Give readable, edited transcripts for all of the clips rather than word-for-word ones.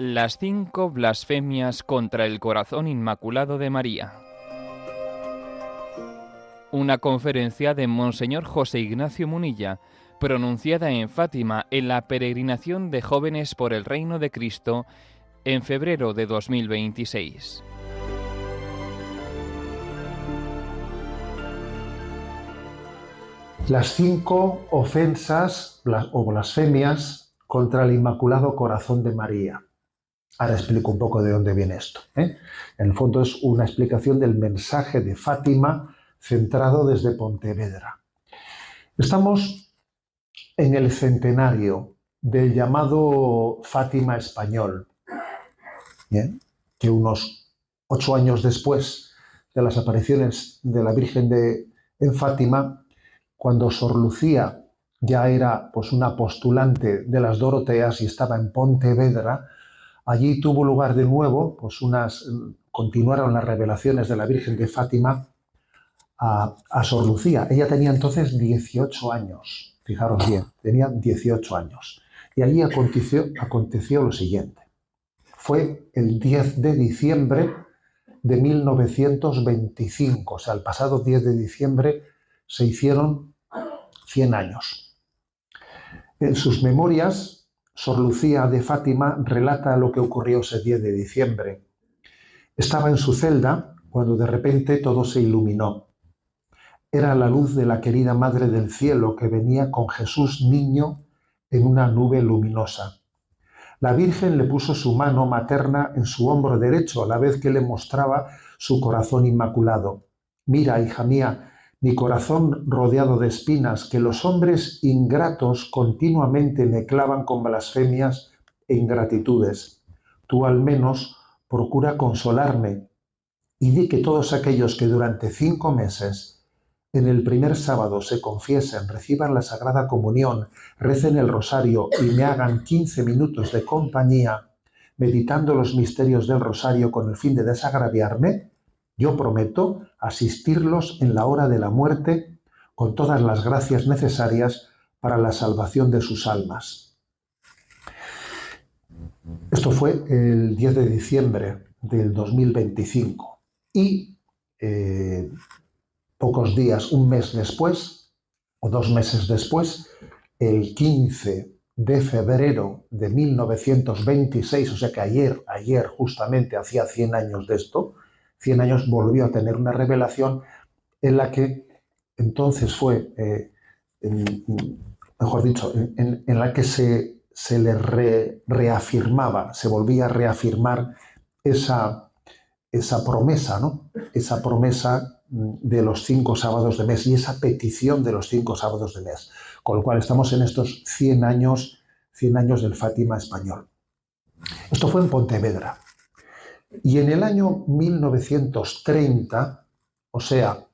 Las 5 blasfemias contra el corazón inmaculado de María. Una conferencia de Monseñor José Ignacio Munilla, pronunciada en Fátima en la peregrinación de jóvenes por el Reino de Cristo en febrero de 2026. Las 5 ofensas o blasfemias contra el Inmaculado Corazón de María. Ahora explico un poco de dónde viene esto. En el fondo es una explicación del mensaje de Fátima centrado desde Pontevedra. Estamos en el centenario del llamado Fátima español, que unos 8 años después de las apariciones de la Virgen en Fátima, cuando Sor Lucía ya era una postulante de las Doroteas y estaba en Pontevedra, allí tuvo lugar de nuevo, continuaron las revelaciones de la Virgen de Fátima a Sor Lucía. Ella tenía entonces 18 años, fijaros bien, tenía 18 años. Y allí aconteció lo siguiente. Fue el 10 de diciembre de 1925, o sea, el pasado 10 de diciembre se hicieron 100 años. En sus memorias, Sor Lucía de Fátima relata lo que ocurrió ese 10 de diciembre. Estaba en su celda cuando de repente todo se iluminó. Era la luz de la querida Madre del Cielo que venía con Jesús niño en una nube luminosa. La Virgen le puso su mano materna en su hombro derecho a la vez que le mostraba su corazón inmaculado. Mira, hija mía, mi corazón rodeado de espinas, que los hombres ingratos continuamente me clavan con blasfemias e ingratitudes. Tú al menos procura consolarme y di que todos aquellos que durante 5 meses en el primer sábado se confiesen, reciban la Sagrada Comunión, recen el rosario y me hagan 15 minutos de compañía, meditando los misterios del rosario con el fin de desagraviarme, yo prometo asistirlos en la hora de la muerte con todas las gracias necesarias para la salvación de sus almas. Esto fue el 10 de diciembre del 2025 y pocos días, un mes después o 2 meses después, el 15 de febrero de 1926, o sea que ayer justamente hacía 100 años de esto, 100 años volvió a tener una revelación en la que entonces fue, mejor dicho, en la que se le reafirmaba, se volvía a reafirmar esa promesa, ¿no? Esa promesa de los 5 sábados de mes y esa petición de los 5 sábados de mes. Con lo cual estamos en estos 100 años del Fátima español. Esto fue en Pontevedra. Y en el año 1930, o sea,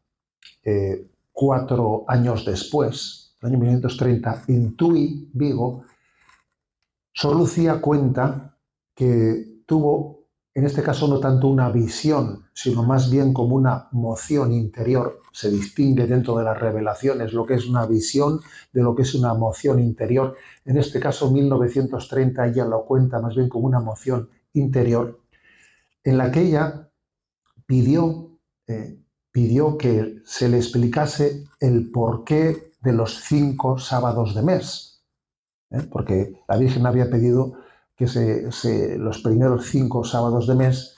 4 años después, el año 1930, en Tui, Vigo, Sor Lucía cuenta que tuvo, en este caso no tanto una visión, sino más bien como una moción interior. Se distingue dentro de las revelaciones lo que es una visión de lo que es una moción interior. En este caso, 1930, ella lo cuenta más bien como una moción interior, en la que ella pidió que se le explicase el porqué de los 5 sábados de mes, porque la Virgen había pedido que los primeros 5 sábados de mes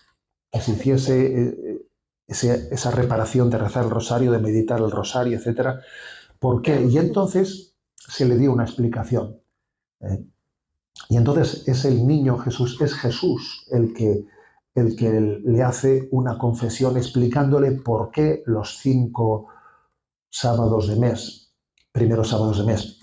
que se hiciese esa reparación de rezar el rosario, de meditar el rosario, etc. ¿Por qué? Y entonces se le dio una explicación. Y entonces es el niño Jesús, es Jesús el que le hace una confesión explicándole por qué los 5 sábados de mes, primeros sábados de mes,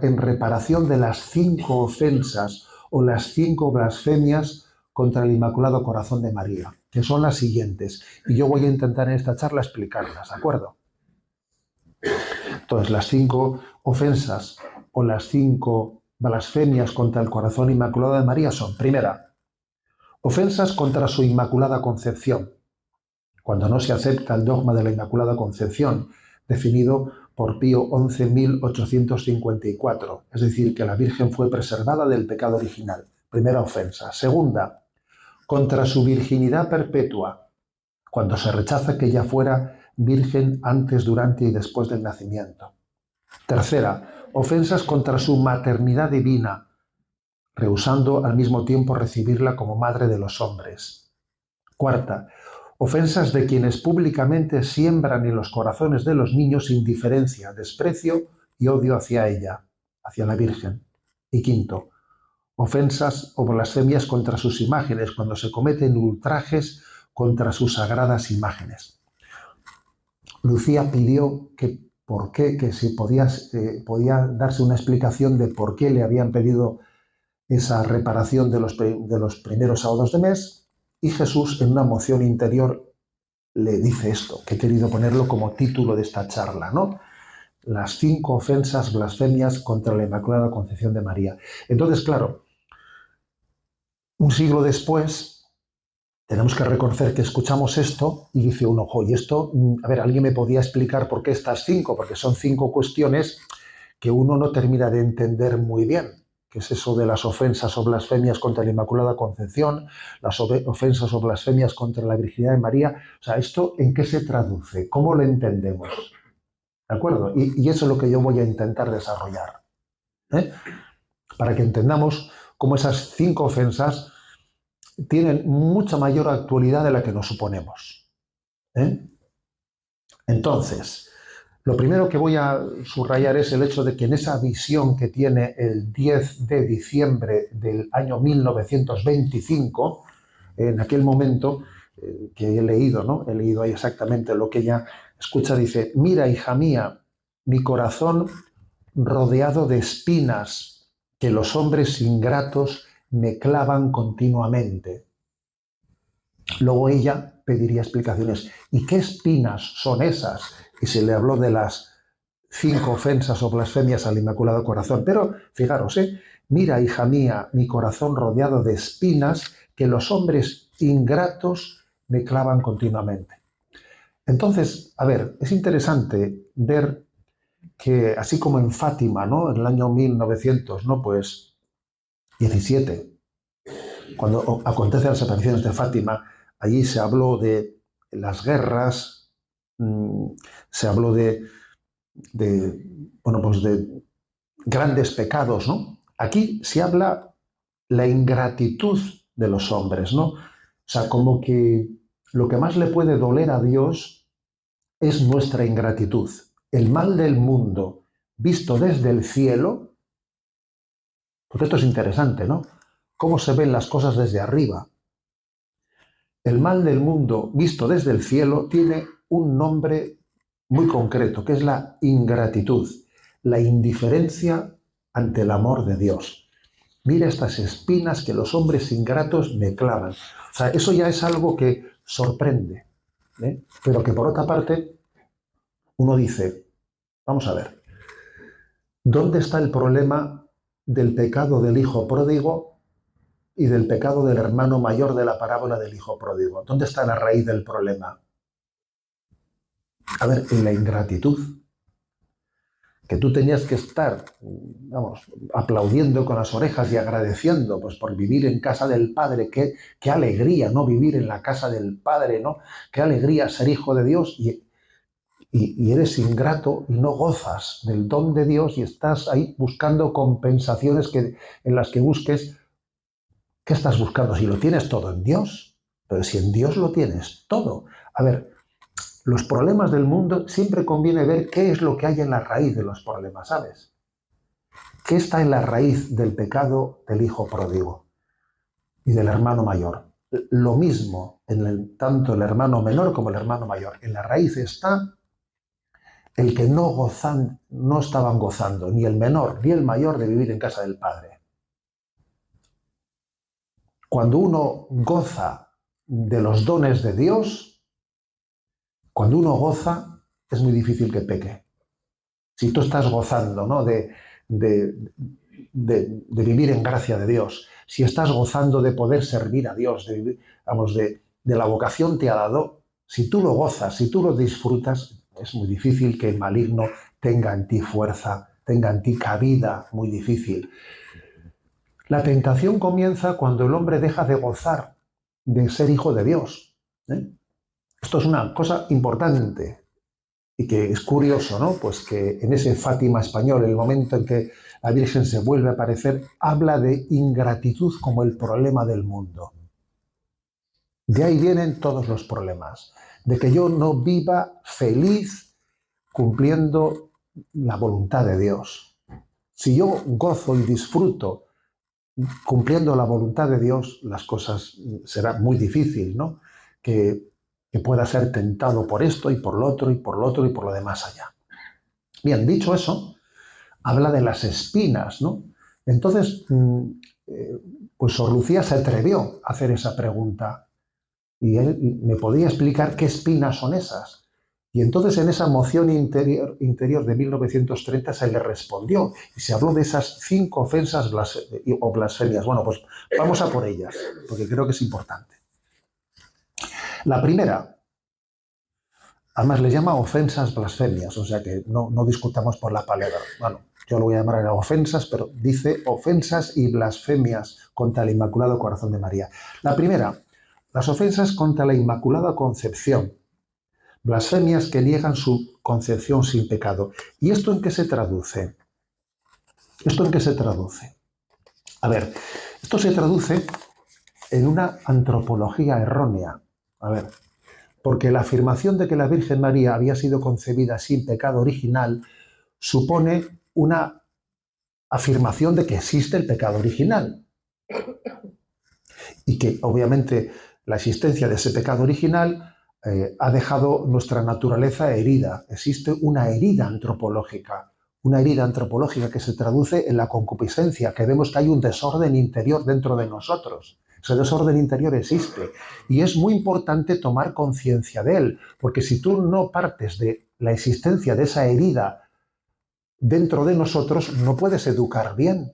en reparación de las 5 ofensas o las 5 blasfemias contra el Inmaculado Corazón de María, que son las siguientes. Y yo voy a intentar en esta charla explicarlas, ¿de acuerdo? Entonces, las 5 ofensas o las 5 blasfemias contra el Corazón Inmaculado de María son: primera, ofensas contra su Inmaculada Concepción, cuando no se acepta el dogma de la Inmaculada Concepción, definido por Pío XI, 1854, es decir, que la Virgen fue preservada del pecado original. primera ofensa. Segunda, contra su virginidad perpetua, cuando se rechaza que ella fuera virgen antes, durante y después del nacimiento. Tercera, ofensas contra su maternidad divina, rehusando al mismo tiempo recibirla como madre de los hombres. Cuarta, ofensas de quienes públicamente siembran en los corazones de los niños indiferencia, desprecio y odio hacia ella, hacia la Virgen. Y quinto, ofensas o blasfemias contra sus imágenes, cuando se cometen ultrajes contra sus sagradas imágenes. Lucía pidió que si podía darse una explicación de por qué le habían pedido esa reparación de los primeros sábados de mes, y Jesús, en una moción interior, le dice esto, que he querido ponerlo como título de esta charla, ¿no? Las 5 ofensas, blasfemias contra la Inmaculada Concepción de María. Entonces, claro, un siglo después, tenemos que reconocer que escuchamos esto y dice uno, ojo, y esto, a ver, ¿alguien me podía explicar por qué estas 5? Porque son 5 cuestiones que uno no termina de entender muy bien. ¿Qué es eso de las ofensas o blasfemias contra la Inmaculada Concepción? Las ofensas o blasfemias contra la Virginidad de María. O sea, ¿esto en qué se traduce? ¿Cómo lo entendemos? ¿De acuerdo? Y eso es lo que yo voy a intentar desarrollar, ¿eh? Para que entendamos cómo esas 5 ofensas tienen mucha mayor actualidad de la que nos suponemos, ¿eh? Entonces, lo primero que voy a subrayar es el hecho de que en esa visión que tiene el 10 de diciembre del año 1925, en aquel momento que he leído, ¿no? He leído ahí exactamente lo que ella escucha, dice, mira, hija mía, mi corazón rodeado de espinas que los hombres ingratos me clavan continuamente. Luego ella pediría explicaciones. ¿Y qué espinas son esas? Y se le habló de las 5 ofensas o blasfemias al Inmaculado Corazón. Pero fijaros, mira, hija mía, mi corazón rodeado de espinas que los hombres ingratos me clavan continuamente. Entonces, a ver, es interesante ver que así como en Fátima, ¿no? En el año 1900, ¿no? Pues 17, cuando acontecen las apariciones de Fátima, allí se habló de las guerras, se habló de grandes pecados, ¿no? Aquí se habla la ingratitud de los hombres, ¿no? O sea, como que lo que más le puede doler a Dios es nuestra ingratitud. El mal del mundo visto desde el cielo, porque esto es interesante, ¿no? Cómo se ven las cosas desde arriba. El mal del mundo visto desde el cielo tiene un nombre muy concreto, que es la ingratitud, la indiferencia ante el amor de Dios. Mira estas espinas que los hombres ingratos me clavan. O sea, eso ya es algo que sorprende, ¿eh? Pero que por otra parte uno dice, vamos a ver, ¿dónde está el problema del pecado del hijo pródigo y del pecado del hermano mayor de la parábola del hijo pródigo? ¿Dónde está la raíz del problema? A ver, en la ingratitud. Que tú tenías que estar, aplaudiendo con las orejas y agradeciendo, pues, por vivir en casa del Padre. Qué alegría, ¿no? Vivir en la casa del Padre, ¿no? Qué alegría ser hijo de Dios. Y eres ingrato y no gozas del don de Dios y estás ahí buscando compensaciones en las que busques. ¿Qué estás buscando? Si lo tienes todo en Dios, pero si en Dios lo tienes todo. A ver, los problemas del mundo siempre conviene ver qué es lo que hay en la raíz de los problemas, ¿sabes? ¿Qué está en la raíz del pecado del hijo pródigo y del hermano mayor? Lo mismo tanto el hermano menor como el hermano mayor. En la raíz está el que no estaban gozando, ni el menor ni el mayor, de vivir en casa del Padre. Cuando uno goza de los dones de Dios, cuando uno goza, es muy difícil que peque. Si tú estás gozando, ¿no? de vivir en gracia de Dios, si estás gozando de poder servir a Dios, de la vocación te ha dado, si tú lo gozas, si tú lo disfrutas, es muy difícil que el maligno tenga en ti fuerza, tenga en ti cabida, muy difícil. La tentación comienza cuando el hombre deja de gozar de ser hijo de Dios. Esto es una cosa importante y que es curioso, ¿no? Pues que en ese Fátima español, el momento en que la Virgen se vuelve a aparecer, habla de ingratitud como el problema del mundo. De ahí vienen todos los problemas, de que yo no viva feliz cumpliendo la voluntad de Dios. Si yo gozo y disfruto cumpliendo la voluntad de Dios, las cosas será muy difícil, ¿no? Que pueda ser tentado por esto y por lo otro y por lo otro y por lo demás allá. Bien, dicho eso, habla de las espinas, ¿no? Entonces, pues Sor Lucía se atrevió a hacer esa pregunta y él me podía explicar qué espinas son esas. Y entonces en esa moción interior de 1930 se le respondió y se habló de esas 5 ofensas o blasfemias. Bueno, pues vamos a por ellas, porque creo que es importante. La primera, además le llama ofensas blasfemias, o sea que no discutamos por la palabra. Bueno, yo lo voy a llamar ofensas, pero dice ofensas y blasfemias contra el Inmaculado Corazón de María. La primera, las ofensas contra la Inmaculada Concepción, blasfemias que niegan su concepción sin pecado. ¿Y esto en qué se traduce? ¿Esto en qué se traduce? A ver, esto se traduce en una antropología errónea. A ver, porque la afirmación de que la Virgen María había sido concebida sin pecado original supone una afirmación de que existe el pecado original. Y que obviamente la existencia de ese pecado original ha dejado nuestra naturaleza herida. Existe una herida antropológica que se traduce en la concupiscencia, que vemos que hay un desorden interior dentro de nosotros. Ese desorden interior existe y es muy importante tomar conciencia de él, porque si tú no partes de la existencia de esa herida dentro de nosotros, no puedes educar bien.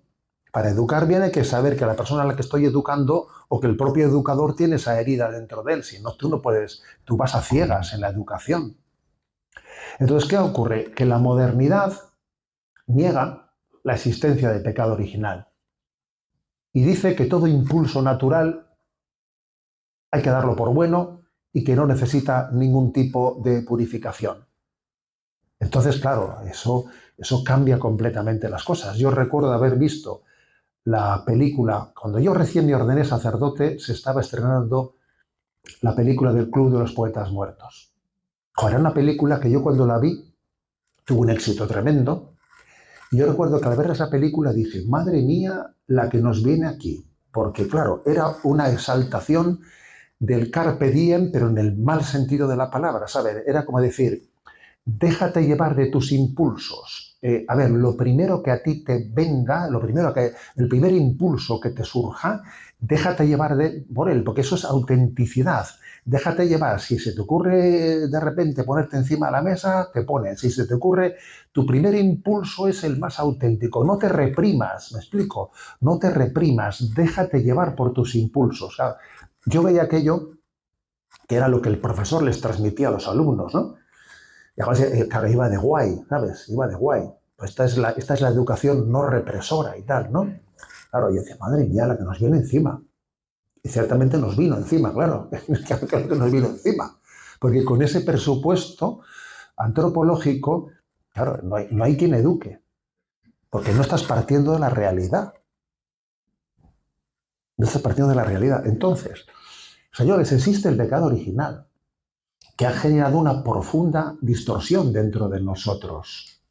Para educar bien hay que saber que la persona a la que estoy educando o que el propio educador tiene esa herida dentro de él. Si no, tú no puedes, tú vas a ciegas en la educación. Entonces, ¿qué ocurre? Que la modernidad niega la existencia del pecado original y dice que todo impulso natural hay que darlo por bueno y que no necesita ningún tipo de purificación. Entonces, claro, eso cambia completamente las cosas. Yo recuerdo haber visto la película, cuando yo recién me ordené sacerdote, se estaba estrenando la película del Club de los Poetas Muertos. Era una película que yo cuando la vi tuvo un éxito tremendo. Y yo recuerdo que al ver esa película dije, madre mía, la que nos viene aquí. Porque claro, era una exaltación del carpe diem, pero en el mal sentido de la palabra, ¿sabes? Era como decir, déjate llevar de tus impulsos. A ver, lo primero que a ti te venga, el primer impulso que te surja, déjate llevar por él, porque eso es autenticidad. Déjate llevar. Si se te ocurre de repente ponerte encima de la mesa, te pones. Si se te ocurre, tu primer impulso es el más auténtico. No te reprimas, ¿me explico? No te reprimas, déjate llevar por tus impulsos. Claro, yo veía aquello que era lo que el profesor les transmitía a los alumnos, ¿no? Y además, claro, iba de guay, ¿sabes? Iba de guay. Pues esta es la educación no represora y tal, ¿no? Claro, yo decía, madre mía, la que nos viene encima. Y ciertamente nos vino encima, claro. Claro que nos vino encima. Porque con ese presupuesto antropológico, claro, no hay quien eduque. Porque no estás partiendo de la realidad. No estás partiendo de la realidad. Entonces, señores, existe el pecado original, que ha generado una profunda distorsión dentro de nosotros.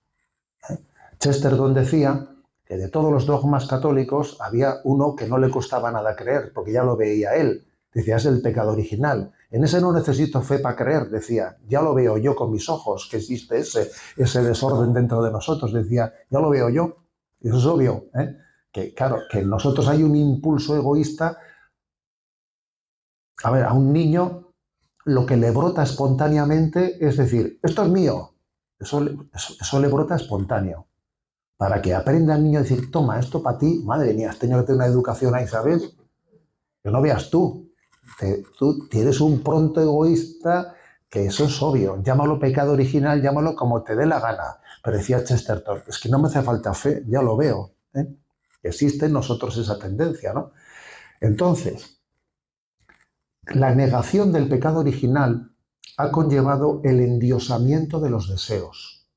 Chesterton decía que de todos los dogmas católicos había uno que no le costaba nada creer, porque ya lo veía él. Decía, es el pecado original. En ese no necesito fe para creer, decía. Ya lo veo yo con mis ojos, que existe ese desorden dentro de nosotros. Decía, ya lo veo yo. Y eso es obvio, que claro, que en nosotros hay un impulso egoísta. A ver, a un niño lo que le brota espontáneamente es decir, esto es mío. Eso le brota espontáneo. Para que aprenda el niño a decir, toma, esto para ti, madre mía, has tenido que tener una educación ahí, ¿sabes? Que no veas tú. Tú tienes un pronto egoísta, que eso es obvio. Llámalo pecado original, llámalo como te dé la gana. Pero decía Chesterton, es que no me hace falta fe, ya lo veo. Existe en nosotros esa tendencia, ¿no? Entonces, la negación del pecado original ha conllevado el endiosamiento de los deseos,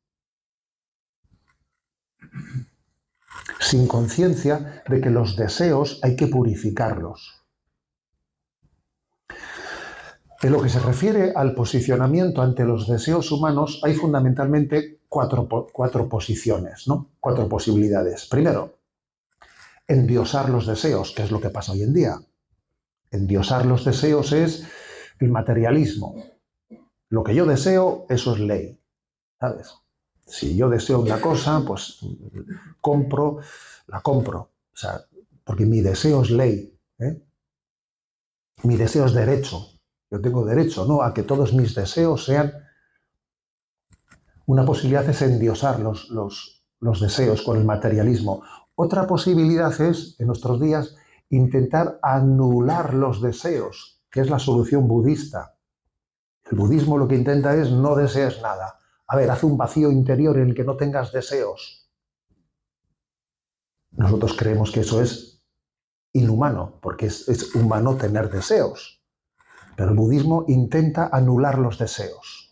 sin conciencia de que los deseos hay que purificarlos. En lo que se refiere al posicionamiento ante los deseos humanos, hay fundamentalmente cuatro posiciones, ¿no? 4 posibilidades. Primero, endiosar los deseos, que es lo que pasa hoy en día. Endiosar los deseos es el materialismo. Lo que yo deseo, eso es ley, ¿sabes? Si yo deseo una cosa, pues la compro. O sea, porque mi deseo es ley, ¿eh? Mi deseo es derecho. Yo tengo derecho, ¿no?, a que todos mis deseos sean... Una posibilidad es endiosar los deseos con el materialismo. Otra posibilidad es, en nuestros días, intentar anular los deseos, que es la solución budista. El budismo lo que intenta es no desees nada. A ver, haz un vacío interior en el que no tengas deseos. Nosotros creemos que eso es inhumano, porque es humano tener deseos. Pero el budismo intenta anular los deseos.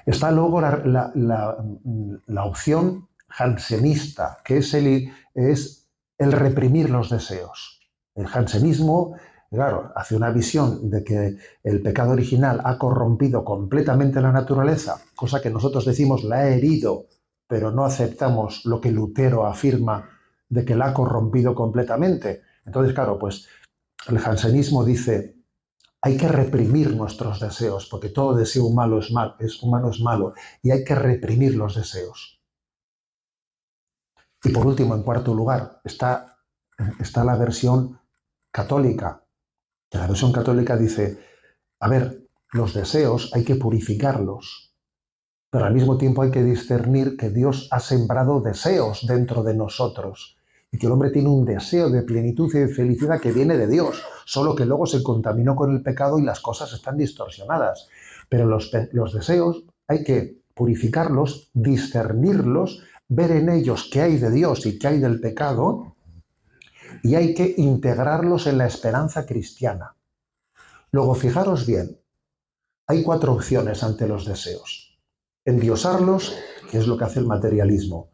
Está luego la opción jansenista, que es el reprimir los deseos. El jansenismo, claro, hace una visión de que el pecado original ha corrompido completamente la naturaleza, cosa que nosotros decimos la ha herido, pero no aceptamos lo que Lutero afirma de que la ha corrompido completamente. Entonces, claro, pues el jansenismo dice: hay que reprimir nuestros deseos, porque todo deseo humano es malo, y hay que reprimir los deseos. Y por último, en cuarto lugar, está la versión católica. La versión católica dice: a ver, los deseos hay que purificarlos, pero al mismo tiempo hay que discernir que Dios ha sembrado deseos dentro de nosotros y que el hombre tiene un deseo de plenitud y de felicidad que viene de Dios, solo que luego se contaminó con el pecado y las cosas están distorsionadas. Pero los deseos hay que purificarlos, discernirlos, ver en ellos qué hay de Dios y qué hay del pecado, y hay que integrarlos en la esperanza cristiana. Luego, fijaros bien, hay 4 opciones ante los deseos. Endiosarlos, que es lo que hace el materialismo.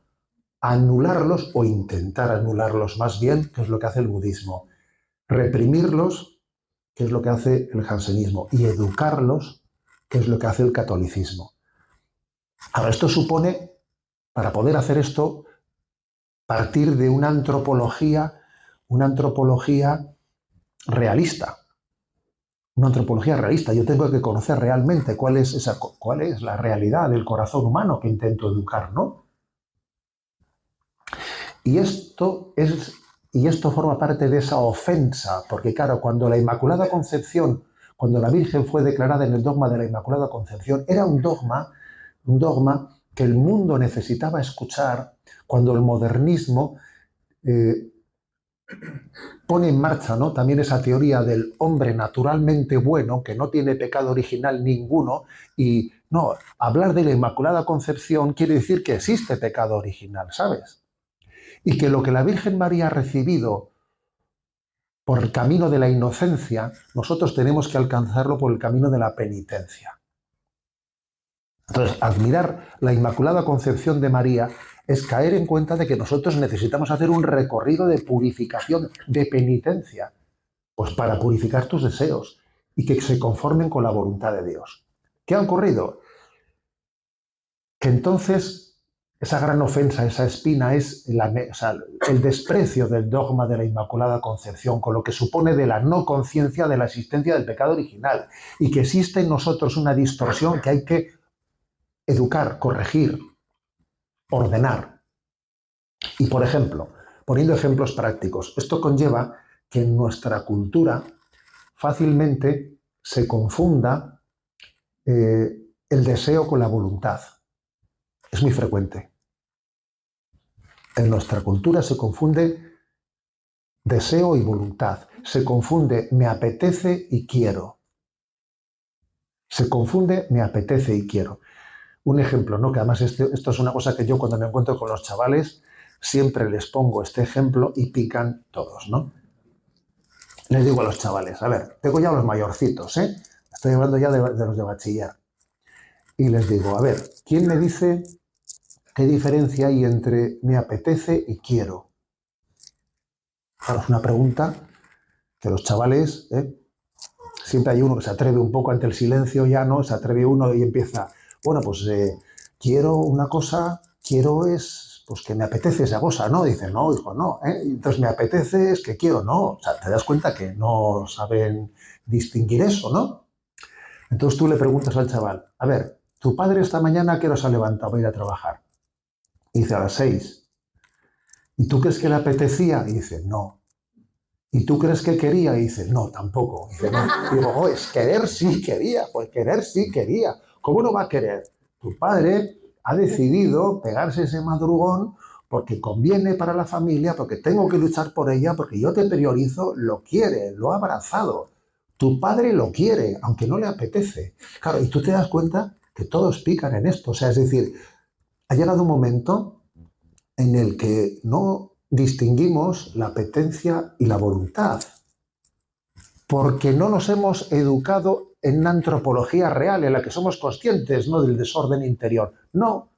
Anularlos, o intentar anularlos más bien, que es lo que hace el budismo. Reprimirlos, que es lo que hace el jansenismo. Y educarlos, que es lo que hace el catolicismo. Ahora, esto supone, para poder hacer esto, partir de una antropología realista. Una antropología realista. Yo tengo que conocer realmente cuál es la realidad del corazón humano que intento educar, ¿no? Y esto forma parte de esa ofensa, porque claro, cuando la Inmaculada Concepción, cuando la Virgen fue declarada en el dogma de la Inmaculada Concepción, era un dogma que el mundo necesitaba escuchar cuando el modernismo pone en marcha, ¿no?, también esa teoría del hombre naturalmente bueno, que no tiene pecado original ninguno, y no, hablar de la Inmaculada Concepción quiere decir que existe pecado original, ¿sabes? Y que lo que la Virgen María ha recibido por el camino de la inocencia, nosotros tenemos que alcanzarlo por el camino de la penitencia. Entonces, admirar la Inmaculada Concepción de María es caer en cuenta de que nosotros necesitamos hacer un recorrido de purificación, de penitencia, pues para purificar tus deseos y que se conformen con la voluntad de Dios. ¿Qué ha ocurrido? Que entonces esa gran ofensa, esa espina, es el desprecio del dogma de la Inmaculada Concepción, con lo que supone de la no conciencia de la existencia del pecado original, y que existe en nosotros una distorsión que hay que educar, corregir, ordenar. Y, por ejemplo, poniendo ejemplos prácticos, esto conlleva que en nuestra cultura fácilmente se confunda el deseo con la voluntad. Es muy frecuente. En nuestra cultura se confunde deseo y voluntad. Se confunde me apetece y quiero. Se confunde me apetece y quiero. Un ejemplo, ¿no?, que además esto es una cosa que yo cuando me encuentro con los chavales siempre les pongo este ejemplo y pican todos, ¿no? Les digo a los chavales, a ver, tengo ya los mayorcitos, ¿eh? Estoy hablando ya de los de bachiller. Y les digo, a ver, ¿quién me dice qué diferencia hay entre me apetece y quiero? Claro, es una pregunta que los chavales, siempre hay uno que se atreve un poco ante el silencio, ya no, se atreve uno y empieza, bueno, pues quiero una cosa, quiero es, pues que me apetece esa cosa, ¿no? Dice, no, hijo, no, entonces me apetece es que quiero, no, o sea, te das cuenta que no saben distinguir eso, ¿no? Entonces tú le preguntas al chaval, a ver, tu padre esta mañana ¿a qué hora se ha levantado para ir a trabajar? Y dice, a las 6. ¿Y tú crees que le apetecía? Y dice, no. ¿Y tú crees que quería? Y dice, no, tampoco. Y dice, no. Y digo, oh, es querer sí quería, pues querer sí quería. ¿Cómo no va a querer? Tu padre ha decidido pegarse ese madrugón porque conviene para la familia, porque tengo que luchar por ella, porque yo te priorizo, lo quiere, lo ha abrazado. Tu padre lo quiere, aunque no le apetece. Claro, y tú te das cuenta que todos pican en esto. O sea, es decir, ha llegado un momento en el que no distinguimos la apetencia y la voluntad, porque no nos hemos educado en una antropología real en la que somos conscientes, no del desorden interior. No,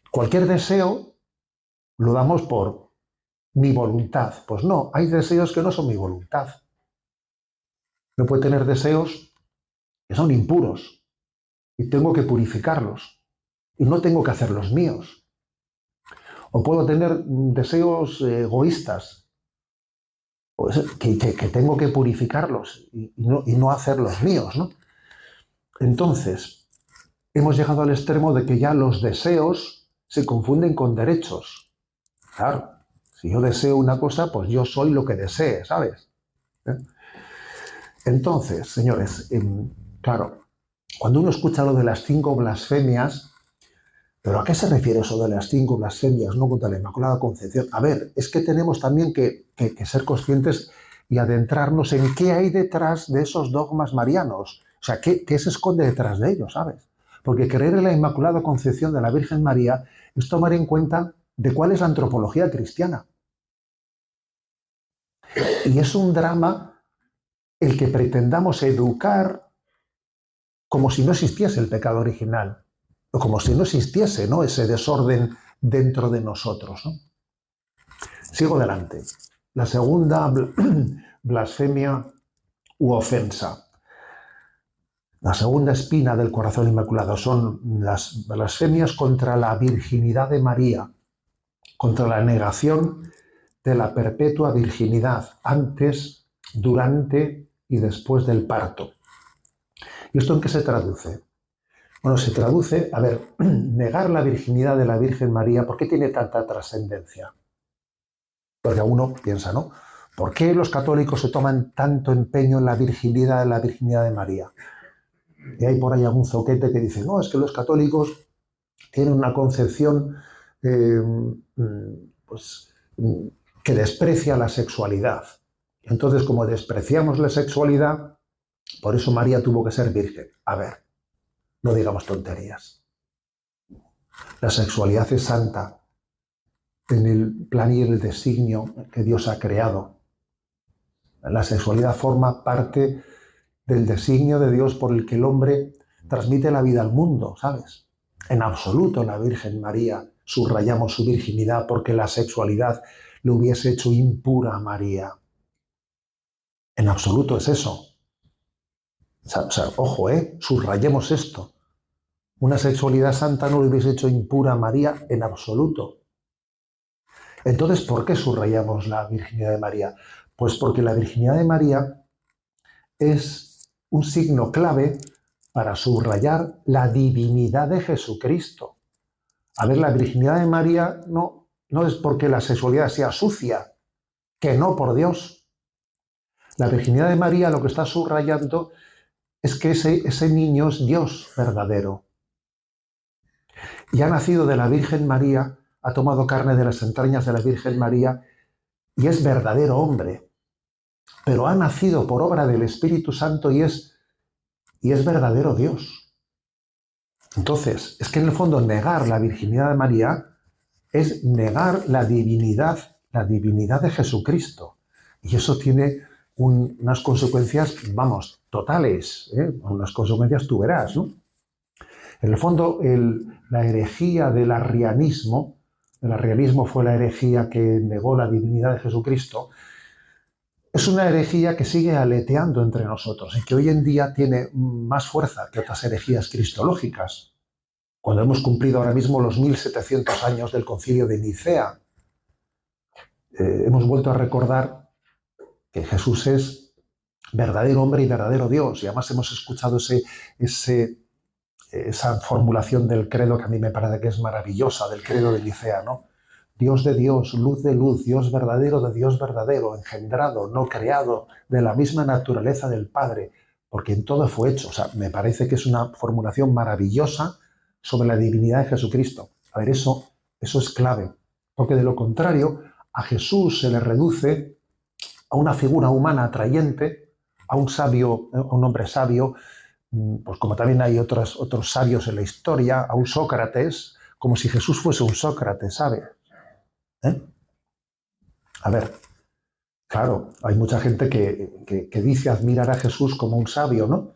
cualquier deseo lo damos por mi voluntad. Pues no, hay deseos que no son mi voluntad. No puedo tener deseos que son impuros y tengo que purificarlos y no tengo que hacerlos míos. O puedo tener deseos egoístas que tengo que purificarlos y no hacerlos míos, ¿no? Entonces, hemos llegado al extremo de que ya los deseos se confunden con derechos. Claro, si yo deseo una cosa, pues yo soy lo que desee, ¿sabes? Entonces, señores, claro, cuando uno escucha lo de las 5 blasfemias, ¿pero a qué se refiere eso de las 5 blasfemias, no contra la Inmaculada Concepción? A ver, es que tenemos también que ser conscientes y adentrarnos en qué hay detrás de esos dogmas marianos. O sea, qué se esconde detrás de ellos, ¿sabes? Porque creer en la Inmaculada Concepción de la Virgen María es tomar en cuenta de cuál es la antropología cristiana. Y es un drama el que pretendamos educar como si no existiese el pecado original, o como si no existiese, ¿no?, ese desorden dentro de nosotros, ¿no? Sigo adelante. La segunda blasfemia u ofensa. La segunda espina del corazón inmaculado son las blasfemias contra la virginidad de María, contra la negación de la perpetua virginidad antes, durante y después del parto. ¿Y esto en qué se traduce? Bueno, se traduce, a ver, negar la virginidad de la Virgen María, ¿por qué tiene tanta trascendencia? Porque uno piensa, ¿no? ¿Por qué los católicos se toman tanto empeño en la virginidad de María? Y hay por ahí algún zoquete que dice, no, es que los católicos tienen una concepción pues, que desprecia la sexualidad. Entonces, como despreciamos la sexualidad, por eso María tuvo que ser virgen. A ver, no digamos tonterías. La sexualidad es santa en el plan y en el designio que Dios ha creado. La sexualidad forma parte del designio de Dios por el que el hombre transmite la vida al mundo, ¿sabes? En absoluto la Virgen María subrayamos su virginidad porque la sexualidad le hubiese hecho impura a María. En absoluto es eso. O sea, ojo, subrayemos esto. Una sexualidad santa no le hubiese hecho impura a María en absoluto. Entonces, ¿por qué subrayamos la virginidad de María? Pues porque la virginidad de María es un signo clave para subrayar la divinidad de Jesucristo. A ver, la virginidad de María no es porque la sexualidad sea sucia, que no, por Dios. La virginidad de María lo que está subrayando es que ese niño es Dios verdadero. Y ha nacido de la Virgen María, ha tomado carne de las entrañas de la Virgen María y es verdadero hombre. Pero ha nacido por obra del Espíritu Santo y es verdadero Dios. Entonces, es que en el fondo negar la virginidad de María es negar la divinidad de Jesucristo. Y eso tiene unas consecuencias, vamos, totales, unas consecuencias tú verás, ¿no? En el fondo, la herejía del arrianismo fue la herejía que negó la divinidad de Jesucristo, es una herejía que sigue aleteando entre nosotros y que hoy en día tiene más fuerza que otras herejías cristológicas. Cuando hemos cumplido ahora mismo los 1700 años del Concilio de Nicea, hemos vuelto a recordar que Jesús es verdadero hombre y verdadero Dios. Y además hemos escuchado esa formulación del credo que a mí me parece que es maravillosa, del credo de Nicea, ¿no? Dios de Dios, luz de luz, Dios verdadero de Dios verdadero, engendrado, no creado, de la misma naturaleza del Padre, porque en todo fue hecho. O sea, me parece que es una formulación maravillosa sobre la divinidad de Jesucristo. A ver, eso es clave, porque de lo contrario, a Jesús se le reduce a una figura humana atrayente, a un sabio, a un hombre sabio, pues como también hay otros sabios en la historia, a un Sócrates, como si Jesús fuese un Sócrates, ¿sabe? A ver, claro, hay mucha gente que dice admirar a Jesús como un sabio, ¿no?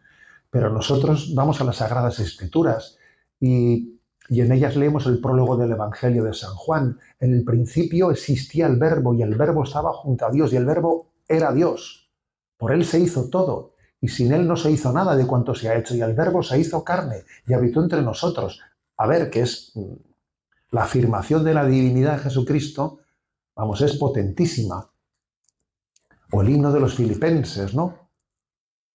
Pero nosotros vamos a las Sagradas Escrituras y en ellas leemos el prólogo del Evangelio de San Juan. En el principio existía el Verbo y el Verbo estaba junto a Dios y el Verbo era Dios. Por él se hizo todo y sin él no se hizo nada de cuanto se ha hecho y el Verbo se hizo carne y habitó entre nosotros. A ver, que es la afirmación de la divinidad de Jesucristo, vamos, es potentísima. O el himno de los filipenses, ¿no?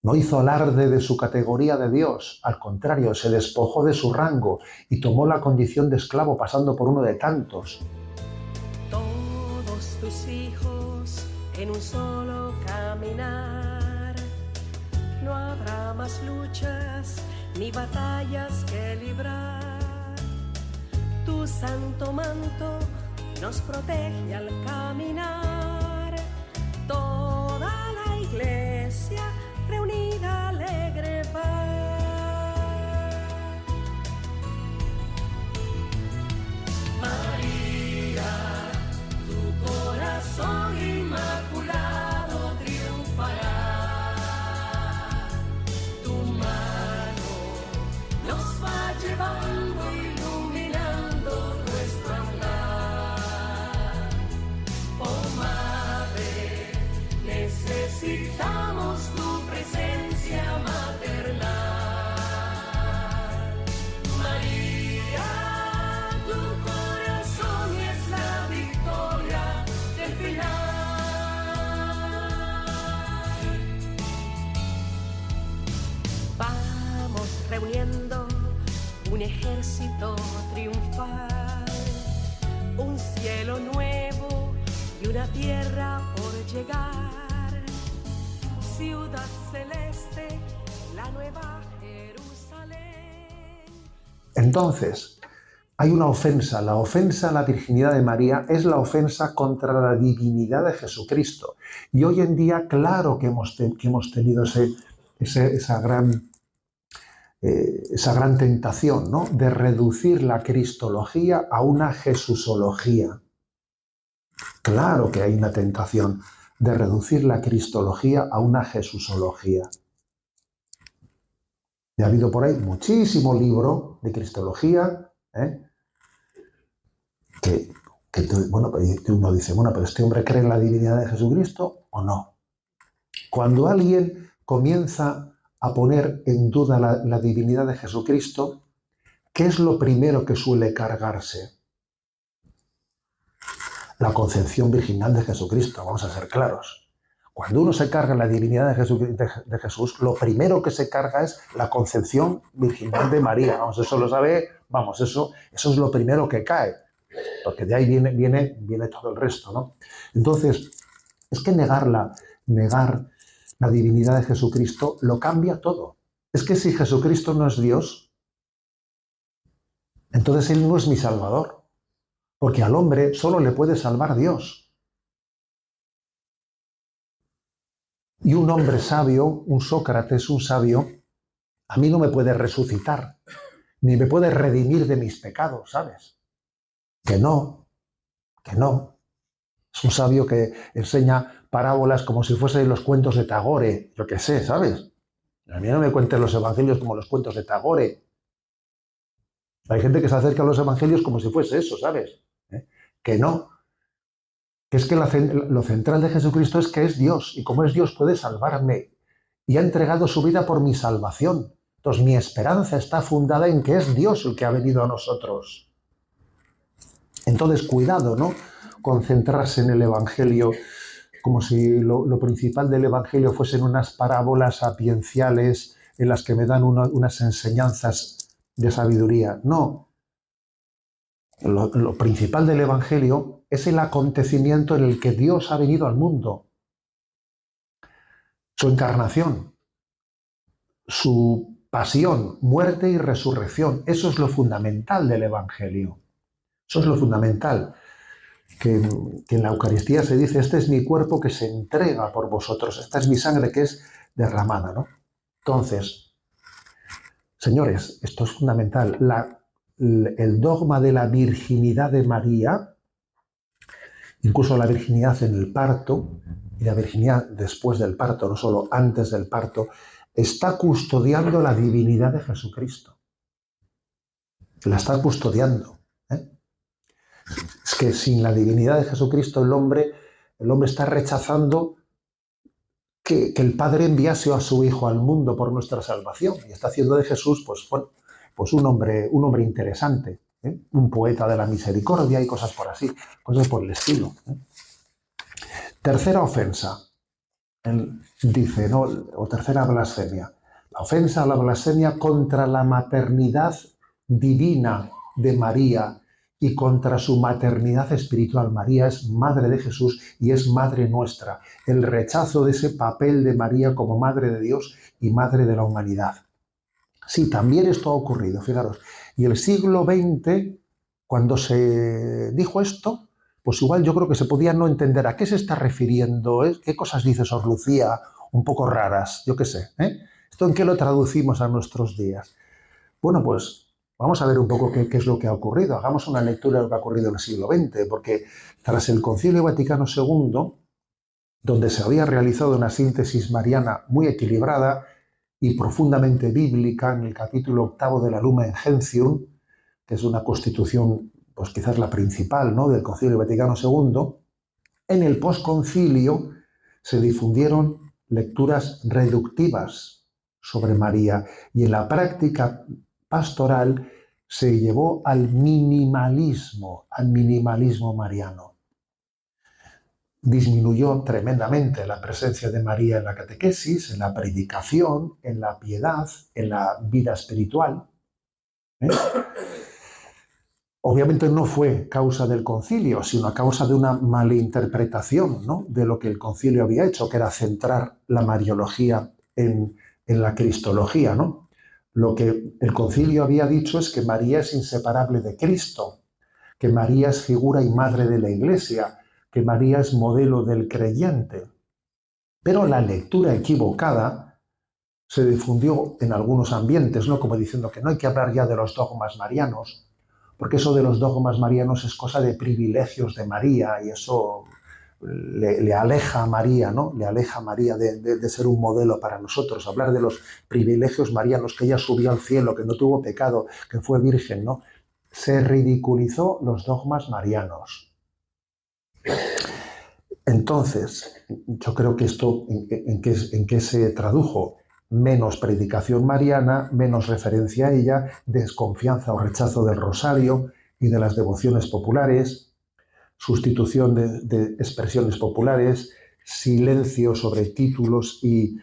No hizo alarde de su categoría de Dios, al contrario, se despojó de su rango y tomó la condición de esclavo pasando por uno de tantos. Todos tus hijos en un solo caminar, no habrá más luchas ni batallas que librar. Tu santo manto nos protege al caminar. Toda la iglesia reunida alegre va. María, tu corazón inmaculado triunfará. Tu mano nos va llevando, iluminando nuestro andar. Oh Madre, necesitamos tu presencia maternal. María, tu corazón es la victoria del final. Vamos reuniendo un ejército triunfal, un cielo nuevo y una tierra por llegar. Ciudad celeste, la nueva Jerusalén. Entonces, hay una ofensa. La ofensa a la virginidad de María es la ofensa contra la divinidad de Jesucristo. Y hoy en día, claro que hemos tenido esa gran tentación, ¿no? De reducir la cristología a una jesusología. Claro que hay una tentación de reducir la cristología a una jesusología. Y ha habido por ahí muchísimo libro de cristología, que uno dice, bueno, pero ¿este hombre cree en la divinidad de Jesucristo o no? Cuando alguien comienza a poner en duda la divinidad de Jesucristo, ¿qué es lo primero que suele cargarse? La concepción virginal de Jesucristo, vamos a ser claros. Cuando uno se carga la divinidad de Jesús, lo primero que se carga es la concepción virginal de María. Vamos, eso lo sabe, vamos, eso es lo primero que cae, porque de ahí viene todo el resto, ¿no? Entonces, es que negar la divinidad de Jesucristo lo cambia todo. Es que si Jesucristo no es Dios, entonces Él no es mi Salvador. Porque al hombre solo le puede salvar Dios. Y un hombre sabio, un Sócrates, un sabio, a mí no me puede resucitar, ni me puede redimir de mis pecados, ¿sabes? Que no. Que no. Es un sabio que enseña parábolas como si fuesen los cuentos de Tagore, yo qué sé, ¿sabes? A mí no me cuenten los evangelios como los cuentos de Tagore. Hay gente que se acerca a los evangelios como si fuese eso, ¿sabes? Que no. Que es que lo central de Jesucristo es que es Dios, y como es Dios puede salvarme, y ha entregado su vida por mi salvación. Entonces mi esperanza está fundada en que es Dios el que ha venido a nosotros. Entonces cuidado, ¿no? Concentrarse en el evangelio como si lo principal del evangelio fuesen unas parábolas sapienciales en las que me dan unas enseñanzas de sabiduría. No. Lo principal del evangelio es el acontecimiento en el que Dios ha venido al mundo. Su encarnación, su pasión, muerte y resurrección. Eso es lo fundamental del evangelio. Eso es lo fundamental. Que en la Eucaristía se dice, este es mi cuerpo que se entrega por vosotros, esta es mi sangre que es derramada, ¿no? Entonces, señores, esto es fundamental. El dogma de la virginidad de María, incluso la virginidad en el parto y la virginidad después del parto, no solo antes del parto, está custodiando la divinidad de Jesucristo. La está custodiando. Es que sin la divinidad de Jesucristo el hombre está rechazando que el Padre enviase a su Hijo al mundo por nuestra salvación, y está haciendo de Jesús pues un hombre interesante, un poeta de la misericordia y cosas por así, cosas por el estilo. Tercera ofensa, dice, ¿no? O tercera blasfemia. La ofensa o la blasfemia contra la maternidad divina de María y contra su maternidad espiritual. María es madre de Jesús y es madre nuestra. El rechazo de ese papel de María como madre de Dios y madre de la humanidad. Sí, también esto ha ocurrido, fijaros. Y el siglo XX, cuando se dijo esto, pues igual yo creo que se podía no entender a qué se está refiriendo, qué cosas dice Sor Lucía, un poco raras, yo qué sé. ¿Esto en qué lo traducimos a nuestros días? Bueno, pues vamos a ver un poco qué es lo que ha ocurrido. Hagamos una lectura de lo que ha ocurrido en el siglo XX, porque tras el Concilio Vaticano II, donde se había realizado una síntesis mariana muy equilibrada y profundamente bíblica en el capítulo 8 de la Lumen Gentium, que es una constitución, pues quizás la principal, ¿no?, del Concilio Vaticano II, en el posconcilio se difundieron lecturas reductivas sobre María, y en la práctica pastoral se llevó al minimalismo mariano. Disminuyó tremendamente la presencia de María en la catequesis, en la predicación, en la piedad, en la vida espiritual. Obviamente no fue causa del concilio, sino a causa de una malinterpretación, ¿no?, de lo que el concilio había hecho, que era centrar la mariología en la cristología, ¿no? Lo que el concilio había dicho es que María es inseparable de Cristo, que María es figura y madre de la Iglesia, que María es modelo del creyente. Pero la lectura equivocada se difundió en algunos ambientes, ¿no?, como diciendo que no hay que hablar ya de los dogmas marianos, porque eso de los dogmas marianos es cosa de privilegios de María, y eso le aleja a María, ¿no? Le aleja a María de ser un modelo para nosotros. Hablar de los privilegios marianos, que ella subió al cielo, que no tuvo pecado, que fue virgen, ¿no? Se ridiculizó los dogmas marianos. Entonces, yo creo que esto, ¿en qué se tradujo? Menos predicación mariana, menos referencia a ella, desconfianza o rechazo del rosario y de las devociones populares, sustitución de expresiones populares, silencio sobre títulos y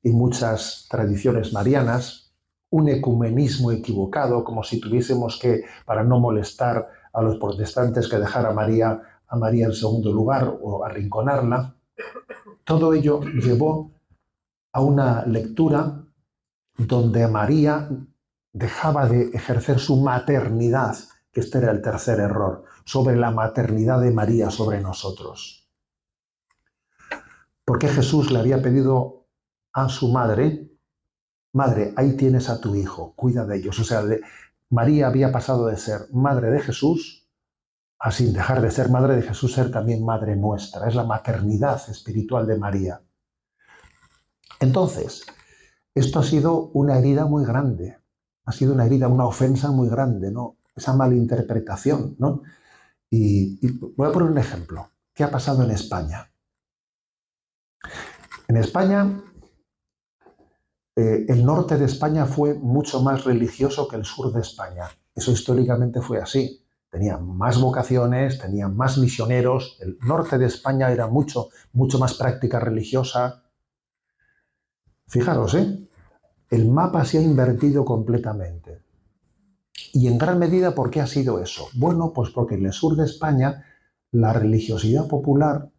muchas tradiciones marianas, un ecumenismo equivocado, como si tuviésemos que, para no molestar a los protestantes, que dejar a María en segundo lugar o arrinconarla. Todo ello llevó a una lectura donde María dejaba de ejercer su maternidad, que este era el tercer error, sobre la maternidad de María sobre nosotros. Porque Jesús le había pedido a su madre, madre, ahí tienes a tu hijo, cuida de ellos. O sea, María había pasado de ser madre de Jesús a sin dejar de ser madre de Jesús, ser también madre nuestra. Es la maternidad espiritual de María. Entonces, esto ha sido una herida muy grande, ha sido una herida, una ofensa muy grande, ¿no? Esa malinterpretación, ¿no? Y voy a poner un ejemplo. ¿Qué ha pasado en España? En España, el norte de España fue mucho más religioso que el sur de España. Eso históricamente fue así. Tenía más vocaciones, tenía más misioneros. El norte de España era mucho más práctica religiosa. Fijaros, el mapa se ha invertido completamente. Y en gran medida, ¿por qué ha sido eso? Bueno, pues porque en el sur de España la religiosidad popular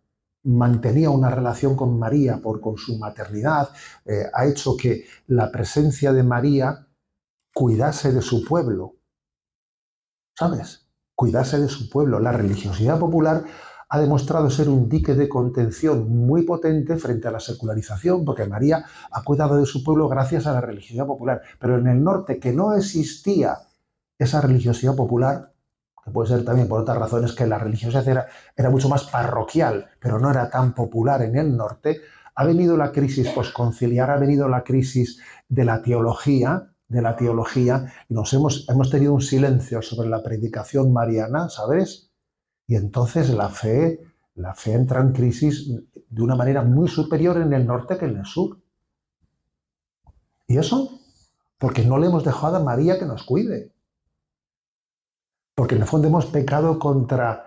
mantenía una relación con María con su maternidad, ha hecho que la presencia de María cuidase de su pueblo, ¿sabes? Cuidase de su pueblo. La religiosidad popular ha demostrado ser un dique de contención muy potente frente a la secularización, porque María ha cuidado de su pueblo gracias a la religiosidad popular. Pero en el norte, que no existía esa religiosidad popular, que puede ser también por otras razones, que la religiosidad era mucho más parroquial, pero no era tan popular en el norte, ha venido la crisis posconciliar, ha venido la crisis de la teología, y hemos tenido un silencio sobre la predicación mariana, ¿sabes? Y entonces la fe entra en crisis de una manera muy superior en el norte que en el sur. ¿Y eso? Porque no le hemos dejado a María que nos cuide. Porque en el fondo hemos pecado contra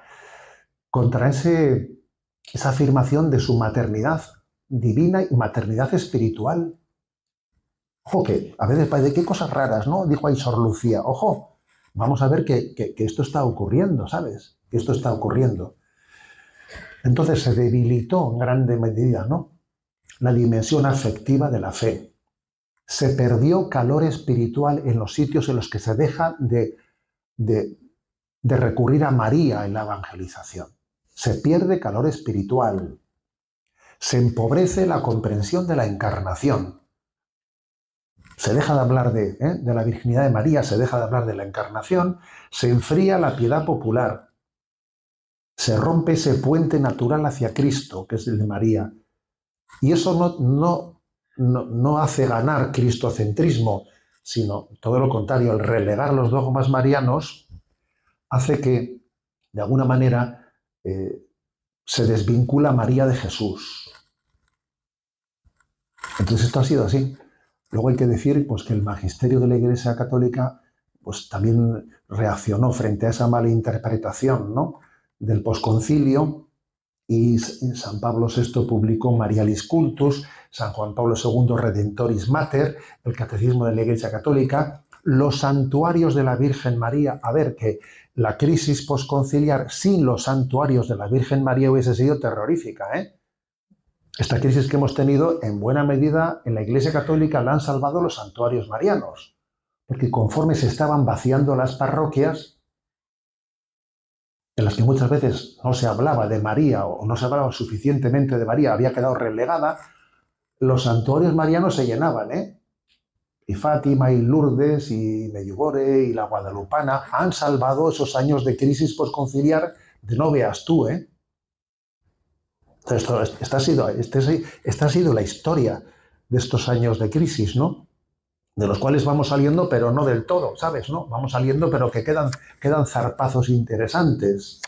esa afirmación de su maternidad divina y maternidad espiritual. Ojo, que a veces parece, qué cosas raras, ¿no? Dijo ahí Sor Lucía. Ojo, vamos a ver que esto está ocurriendo, ¿sabes? Que esto está ocurriendo. Entonces se debilitó en grande medida, ¿no? La dimensión afectiva de la fe. Se perdió calor espiritual en los sitios en los que se deja de recurrir a María en la evangelización. Se pierde calor espiritual. Se empobrece la comprensión de la encarnación. Se deja de hablar de la virginidad de María, se deja de hablar de la encarnación, se enfría la piedad popular. Se rompe ese puente natural hacia Cristo, que es el de María. Y eso no hace ganar cristocentrismo, sino todo lo contrario, el relegar los dogmas marianos hace que, de alguna manera, se desvincula María de Jesús. Entonces esto ha sido así. Luego hay que decir pues, que el magisterio de la Iglesia Católica pues, también reaccionó frente a esa mala interpretación, ¿no?, del posconcilio, y San Pablo VI publicó Marialis Cultus, San Juan Pablo II Redentoris Mater, el Catecismo de la Iglesia Católica, los santuarios de la Virgen María. A ver, que la crisis posconciliar sin los santuarios de la Virgen María hubiese sido terrorífica, Esta crisis que hemos tenido, en buena medida, en la Iglesia Católica la han salvado los santuarios marianos, porque conforme se estaban vaciando las parroquias, en las que muchas veces no se hablaba de María o no se hablaba suficientemente de María, había quedado relegada, los santuarios marianos se llenaban, Y Fátima, y Lourdes, y Medjugorje, y la Guadalupana han salvado esos años de crisis posconciliar de no veas tú, Entonces, esta ha sido la historia de estos años de crisis, ¿no? De los cuales vamos saliendo, pero no del todo, ¿sabes? ¿No? Vamos saliendo, pero que quedan zarpazos interesantes.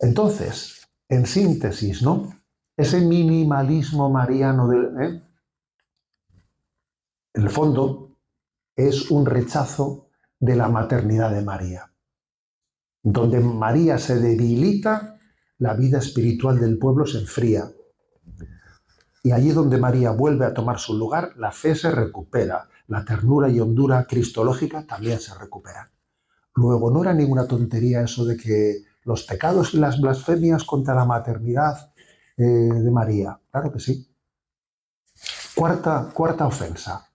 Entonces, en síntesis, ¿no? Ese minimalismo mariano, en el fondo, es un rechazo de la maternidad de María. Donde María se debilita, la vida espiritual del pueblo se enfría. Y allí donde María vuelve a tomar su lugar, la fe se recupera, la ternura y hondura cristológica también se recuperan. Luego, no era ninguna tontería eso de que los pecados y las blasfemias contra la maternidad de María. Claro que sí. Cuarta ofensa.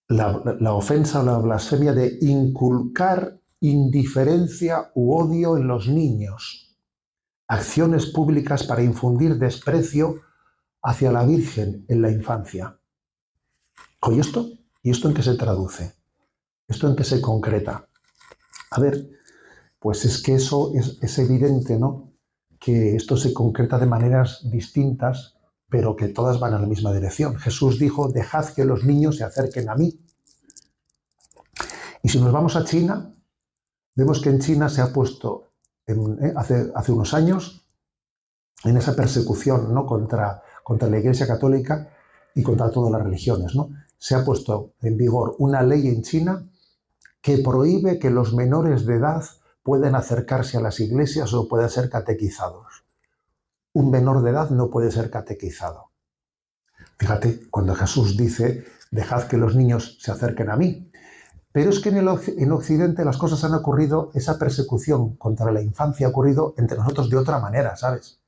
La ofensa o la blasfemia de inculcar indiferencia u odio en los niños. Acciones públicas para infundir desprecio hacia la Virgen en la infancia. ¿Y esto en qué se traduce? ¿Esto en qué se concreta? A ver, pues es que eso es evidente, ¿no? Que esto se concreta de maneras distintas, pero que todas van a la misma dirección. Jesús dijo, dejad que los niños se acerquen a mí. Y si nos vamos a China, vemos que en China se ha puesto, hace unos años, en esa persecución, ¿no? contra la Iglesia Católica y contra todas las religiones, ¿no? Se ha puesto en vigor una ley en China que prohíbe que los menores de edad puedan acercarse a las iglesias o puedan ser catequizados. Un menor de edad no puede ser catequizado. Fíjate, cuando Jesús dice, dejad que los niños se acerquen a mí. Pero es que en Occidente las cosas han ocurrido, esa persecución contra la infancia ha ocurrido entre nosotros de otra manera, ¿sabes?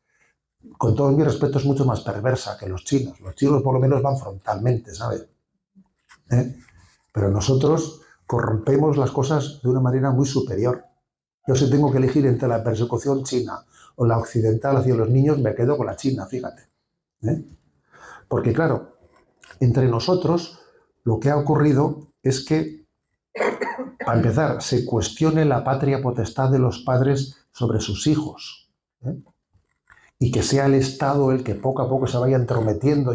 Con todo mi respeto, es mucho más perversa que los chinos. Los chinos por lo menos van frontalmente, ¿sabes? Pero nosotros corrompemos las cosas de una manera muy superior. Yo si tengo que elegir entre la persecución china o la occidental hacia los niños, me quedo con la china, fíjate. Porque claro, entre nosotros lo que ha ocurrido es que, para empezar, se cuestione la patria potestad de los padres sobre sus hijos. Y que sea el Estado el que poco a poco se vaya entrometiendo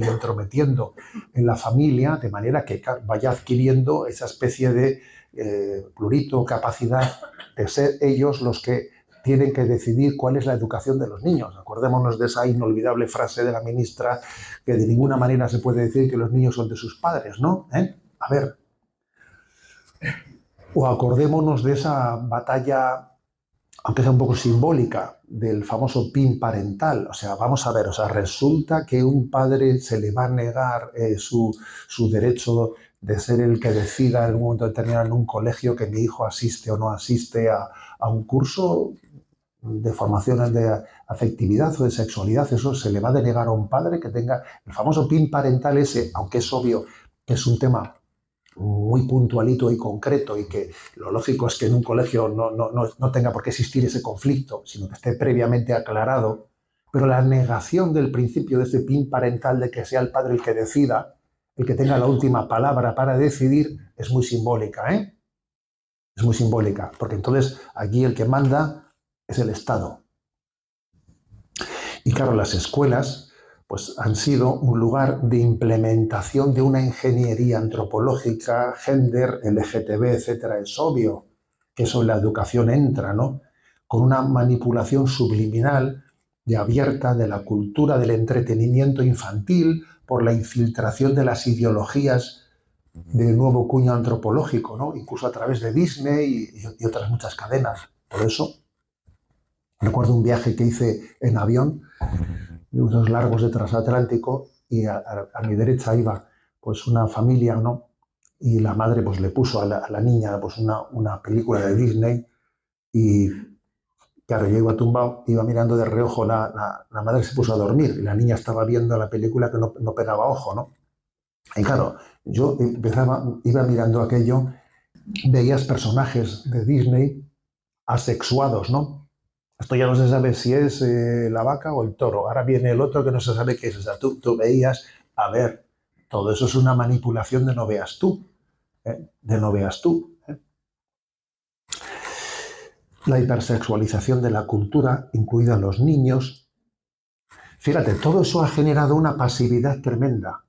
en la familia, de manera que vaya adquiriendo esa especie de plurito, capacidad de ser ellos los que tienen que decidir cuál es la educación de los niños. Acordémonos de esa inolvidable frase de la ministra, que de ninguna manera se puede decir que los niños son de sus padres, ¿no? A ver. O acordémonos de esa batalla, aunque sea un poco simbólica, del famoso PIN parental. O sea, vamos a ver, resulta que un padre se le va a negar su derecho de ser el que decida en un momento determinado en un colegio que mi hijo asiste o no asiste a un curso de formaciones de afectividad o de sexualidad. Eso se le va a denegar a un padre que tenga el famoso PIN parental ese, aunque es obvio que es un tema muy puntualito y concreto y que lo lógico es que en un colegio no tenga por qué existir ese conflicto, sino que esté previamente aclarado, pero la negación del principio de ese PIN parental de que sea el padre el que decida, el que tenga la última palabra para decidir, es muy simbólica, Es muy simbólica, porque entonces aquí el que manda es el Estado. Y claro, las escuelas pues han sido un lugar de implementación de una ingeniería antropológica, gender, LGTB, etcétera. Es obvio que eso en la educación entra, ¿no? Con una manipulación subliminal y abierta de la cultura del entretenimiento infantil por la infiltración de las ideologías de nuevo cuño antropológico, ¿no? Incluso a través de Disney y otras muchas cadenas. Por eso, recuerdo un viaje que hice en avión, de unos largos de transatlántico, y a mi derecha iba pues una familia, ¿no? Y la madre pues le puso a la niña pues una película de Disney y claro, yo iba tumbado, iba mirando de reojo, la madre se puso a dormir y la niña estaba viendo la película que no pegaba ojo, ¿no? Y claro, yo iba mirando aquello, veías personajes de Disney asexuados, ¿no? Esto ya no se sabe si es la vaca o el toro. Ahora viene el otro que no se sabe qué es. O sea, tú veías, a ver, todo eso es una manipulación de no veas tú. De no veas tú. La hipersexualización de la cultura, incluida los niños. Fíjate, todo eso ha generado una pasividad tremenda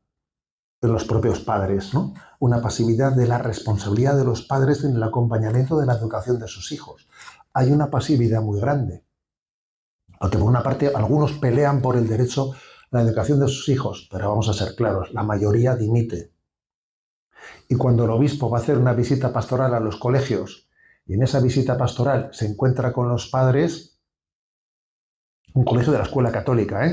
de los propios padres, ¿no? Una pasividad de la responsabilidad de los padres en el acompañamiento de la educación de sus hijos. Hay una pasividad muy grande. Porque por una parte algunos pelean por el derecho a la educación de sus hijos, pero vamos a ser claros, la mayoría dimite. Y cuando el obispo va a hacer una visita pastoral a los colegios y en esa visita pastoral se encuentra con los padres, un colegio de la escuela católica,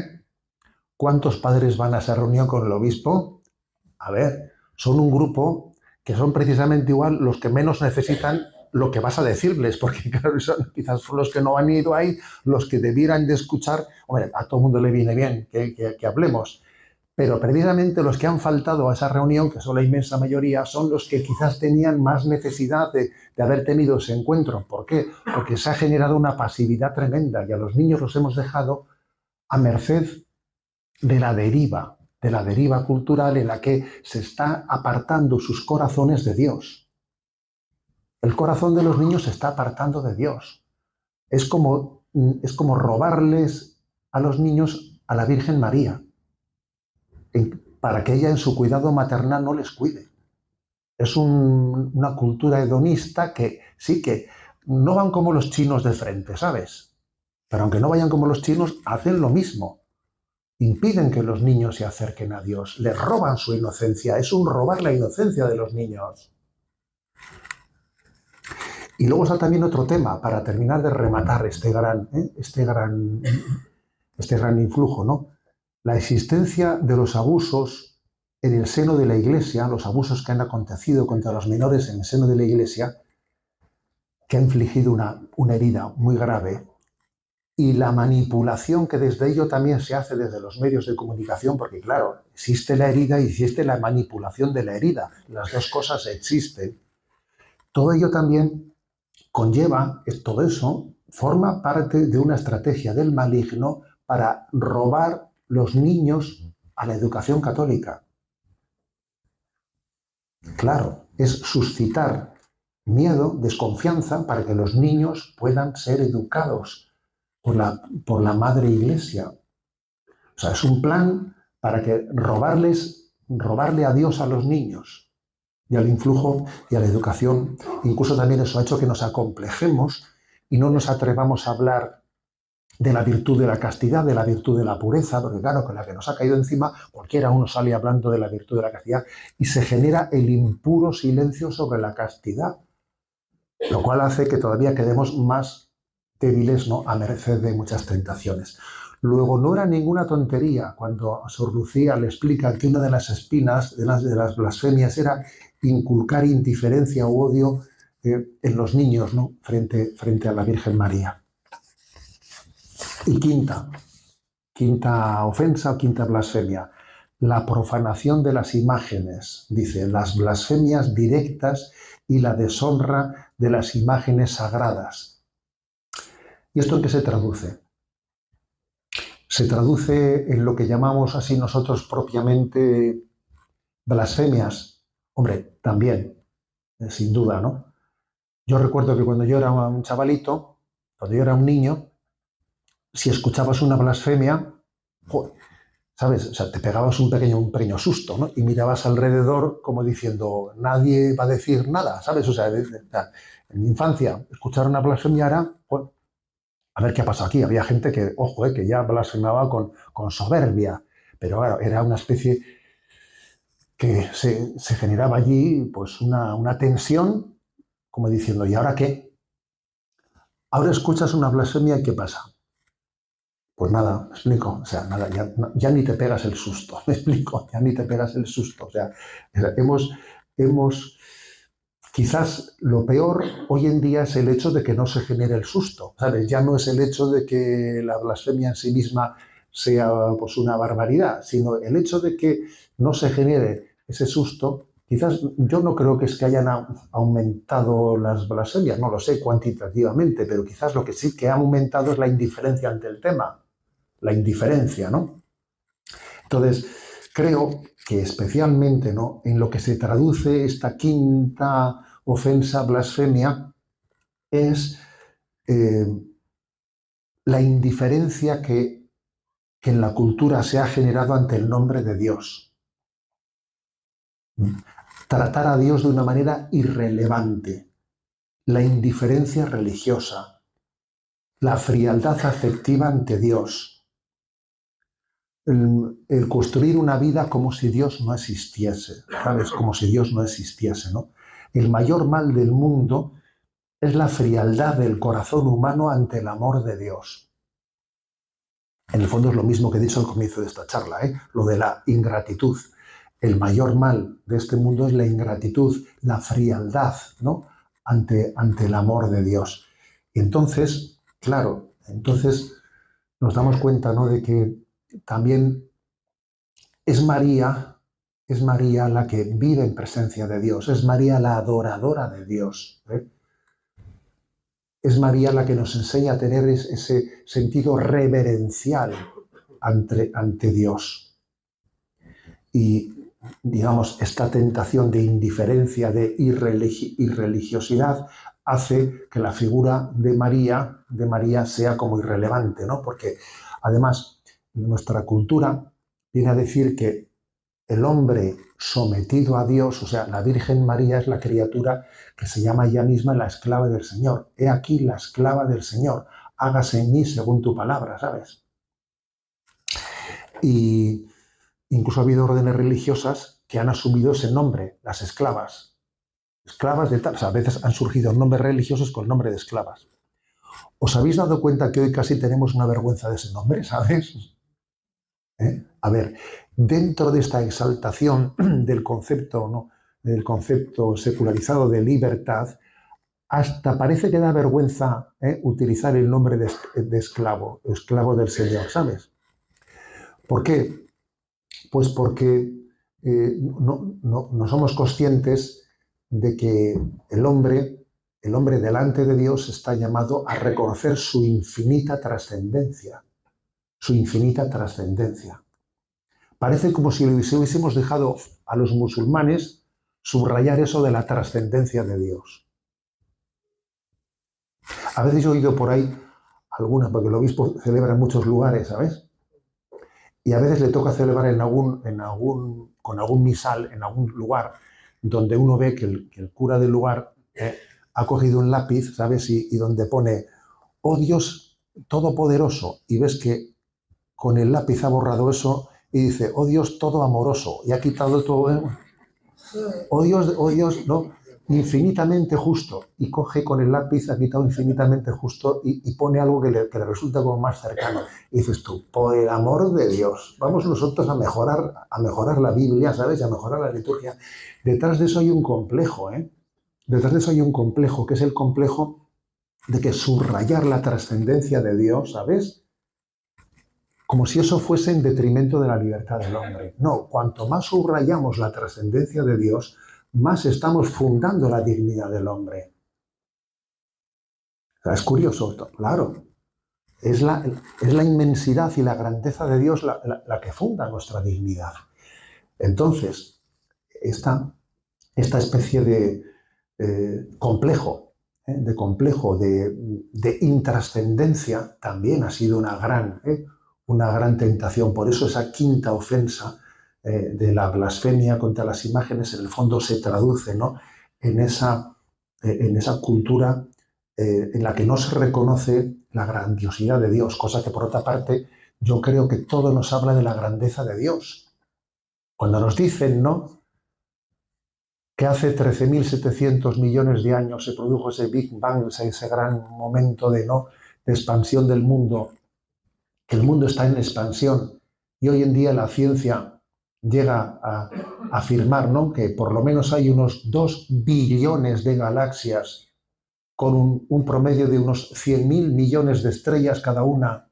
¿cuántos padres van a esa reunión con el obispo? A ver, son un grupo que son precisamente igual los que menos necesitan lo que vas a decirles, porque claro, quizás son los que no han ido ahí, los que debieran de escuchar. Hombre, a todo el mundo le viene bien que hablemos, pero precisamente los que han faltado a esa reunión, que son la inmensa mayoría, son los que quizás tenían más necesidad de haber tenido ese encuentro. ¿Por qué? Porque se ha generado una pasividad tremenda y a los niños los hemos dejado a merced de la deriva cultural en la que se está apartando sus corazones de Dios. El corazón de los niños se está apartando de Dios. Es como robarles a los niños a la Virgen María, para que ella en su cuidado maternal no les cuide. Es una cultura hedonista que sí que no van como los chinos de frente, ¿sabes? Pero aunque no vayan como los chinos, hacen lo mismo. Impiden que los niños se acerquen a Dios, les roban su inocencia, es un robar la inocencia de los niños. Y luego está también otro tema, para terminar de rematar este gran influjo, ¿no? La existencia de los abusos en el seno de la Iglesia, los abusos que han acontecido contra los menores en el seno de la Iglesia, que ha infligido una herida muy grave, y la manipulación que desde ello también se hace desde los medios de comunicación, porque claro, existe la herida y existe la manipulación de la herida, las dos cosas existen. Todo ello también conlleva, todo eso forma parte de una estrategia del maligno para robar los niños a la educación católica. Claro, es suscitar miedo, desconfianza, para que los niños puedan ser educados por la Madre Iglesia. O sea, es un plan para que robarle a Dios a los niños y al influjo y a la educación. Incluso también eso ha hecho que nos acomplejemos y no nos atrevamos a hablar de la virtud de la castidad, de la virtud de la pureza, porque claro, con la que nos ha caído encima, cualquiera uno sale hablando de la virtud de la castidad y se genera el impuro silencio sobre la castidad, lo cual hace que todavía quedemos más débiles, ¿no?, a merced de muchas tentaciones. Luego, no era ninguna tontería cuando a Sor Lucía le explica que una de las espinas de las blasfemias era inculcar indiferencia u odio en los niños, ¿no?, frente a la Virgen María. Y quinta ofensa o quinta blasfemia, la profanación de las imágenes, dice, las blasfemias directas y la deshonra de las imágenes sagradas. ¿Y esto en qué se traduce? Se traduce en lo que llamamos así nosotros propiamente blasfemias. Hombre, también, sin duda, ¿no? Yo recuerdo que cuando yo era un chavalito, cuando yo era un niño, si escuchabas una blasfemia, ¿sabes? O sea, te pegabas un pequeño susto, ¿no? Y mirabas alrededor como diciendo, nadie va a decir nada, ¿sabes? O sea, en mi infancia, escuchar una blasfemia era, bueno, a ver qué ha pasado aquí. Había gente que, ojo, que ya blasfemaba con soberbia, pero claro, era una especie que se generaba allí pues una tensión, como diciendo, ¿y ahora qué? Ahora escuchas una blasfemia y ¿qué pasa? Pues nada, me explico, o sea, nada, ya ni te pegas el susto, me explico, ya ni te pegas el susto, o sea, quizás lo peor hoy en día es el hecho de que no se genere el susto, ¿sabes? Ya no es el hecho de que la blasfemia en sí misma sea pues una barbaridad, sino el hecho de que no se genere ese susto. Quizás yo no creo que es que hayan aumentado las blasfemias, no lo sé cuantitativamente, pero quizás lo que sí que ha aumentado es la indiferencia ante el tema, la indiferencia, ¿no? Entonces, creo que especialmente, ¿no?, en lo que se traduce esta quinta ofensa, blasfemia, es la indiferencia que en la cultura se ha generado ante el nombre de Dios. Tratar a Dios de una manera irrelevante, la indiferencia religiosa, la frialdad afectiva ante Dios, el construir una vida como si Dios no existiese, ¿sabes? Como si Dios no existiese, ¿no? El mayor mal del mundo es la frialdad del corazón humano ante el amor de Dios. En el fondo es lo mismo que he dicho al comienzo de esta charla, lo de la ingratitud. El mayor mal de este mundo es la ingratitud, la frialdad, ¿no?, ante el amor de Dios. Y entonces, claro, nos damos cuenta, ¿no?, de que también es María la que vive en presencia de Dios, es María la adoradora de Dios, Es María la que nos enseña a tener ese sentido reverencial ante Dios. Y digamos, esta tentación de indiferencia, de irreligiosidad, hace que la figura de María sea como irrelevante, ¿no? Porque además nuestra cultura viene a decir que el hombre sometido a Dios, o sea, la Virgen María es la criatura que se llama ella misma la esclava del Señor. He aquí la esclava del Señor, hágase en mí según tu palabra, ¿sabes? Y incluso ha habido órdenes religiosas que han asumido ese nombre, las esclavas. Esclavas de tal, o sea, a veces han surgido nombres religiosos con nombre de esclavas. ¿Os habéis dado cuenta que hoy casi tenemos una vergüenza de ese nombre, ¿sabes? A ver, dentro de esta exaltación del concepto, ¿no?, del concepto secularizado de libertad, hasta parece que da vergüenza utilizar el nombre de esclavo, esclavo del Señor, ¿sabes? ¿Por qué? Pues porque no somos conscientes de que el hombre delante de Dios está llamado a reconocer su infinita trascendencia. Su infinita trascendencia. Parece como si hubiésemos dejado a los musulmanes subrayar eso de la trascendencia de Dios. A veces yo he oído por ahí alguna, porque el obispo celebra en muchos lugares, ¿sabes? Y a veces le toca celebrar con algún misal, en algún lugar, donde uno ve que el cura del lugar ha cogido un lápiz, ¿sabes? Y donde pone, oh Dios Todopoderoso, y ves que con el lápiz ha borrado eso y dice, oh Dios todo amoroso, y ha quitado todo, oh Dios, no, infinitamente justo, y coge con el lápiz, ha quitado infinitamente justo y pone algo que le resulta como más cercano. Y dices tú, por el amor de Dios, vamos nosotros a mejorar la Biblia, ¿sabes? A mejorar la liturgia. Detrás de eso hay un complejo, Detrás de eso hay un complejo, que es el complejo de que subrayar la trascendencia de Dios, ¿sabes?, como si eso fuese en detrimento de la libertad del hombre. No, cuanto más subrayamos la trascendencia de Dios, más estamos fundando la dignidad del hombre. O sea, es curioso esto, claro. Es la inmensidad y la grandeza de Dios la que funda nuestra dignidad. Entonces, esta especie de complejo, de intrascendencia, también ha sido una gran tentación. Por eso esa quinta ofensa de la blasfemia contra las imágenes en el fondo se traduce, ¿no?, en esa cultura en la que no se reconoce la grandiosidad de Dios, cosa que por otra parte yo creo que todo nos habla de la grandeza de Dios. Cuando nos dicen, ¿no?, que hace 13.700 millones de años se produjo ese Big Bang, ese gran momento de expansión del mundo, que el mundo está en expansión, y hoy en día la ciencia llega a afirmar, ¿no?, que por lo menos hay unos 2 billones de galaxias con un promedio de unos 100.000 millones de estrellas cada una,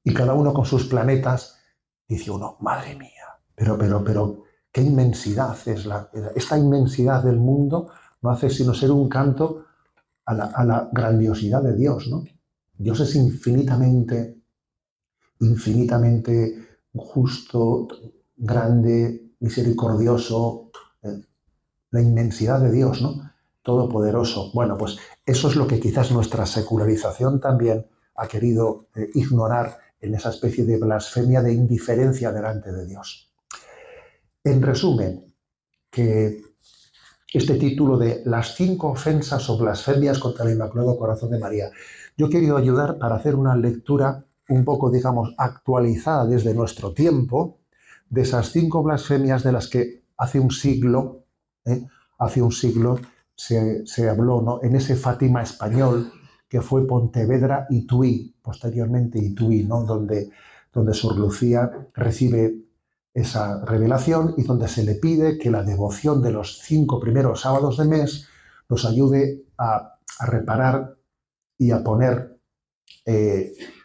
y cada uno con sus planetas. Dice uno, madre mía, pero qué inmensidad es esta inmensidad del mundo. No hace sino ser un canto a la grandiosidad de Dios, ¿no? Dios es infinitamente justo, grande, misericordioso, la inmensidad de Dios, ¿no?, todopoderoso. Bueno, pues eso es lo que quizás nuestra secularización también ha querido ignorar en esa especie de blasfemia, de indiferencia delante de Dios. En resumen, que este título de las 5 ofensas o blasfemias contra el Inmaculado Corazón de María, yo he querido ayudar para hacer una lectura un poco, digamos, actualizada desde nuestro tiempo, de esas 5 blasfemias de las que hace un siglo se habló, ¿no?, en ese Fátima español que fue Pontevedra y Tui, posteriormente Tui, ¿no?, donde Sor Lucía recibe esa revelación y donde se le pide que la devoción de los 5 primeros sábados de mes nos ayude a reparar y a poner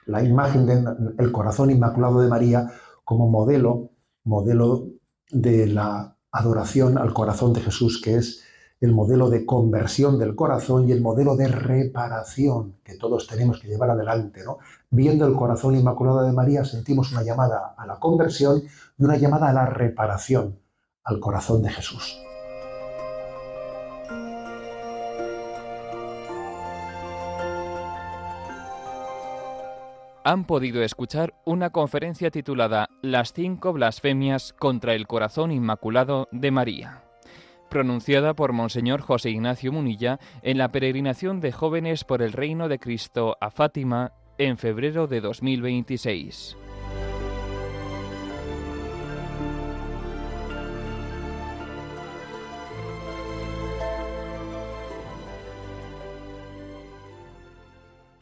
la imagen del corazón inmaculado de María como modelo de la adoración al corazón de Jesús, que es el modelo de conversión del corazón y el modelo de reparación que todos tenemos que llevar adelante, ¿no? Viendo el corazón inmaculado de María sentimos una llamada a la conversión y una llamada a la reparación. al corazón de Jesús. Han podido escuchar una conferencia titulada Las 5 blasfemias contra el corazón inmaculado de María, pronunciada por Monseñor José Ignacio Munilla en la peregrinación de jóvenes por el Reino de Cristo a Fátima en febrero de 2026.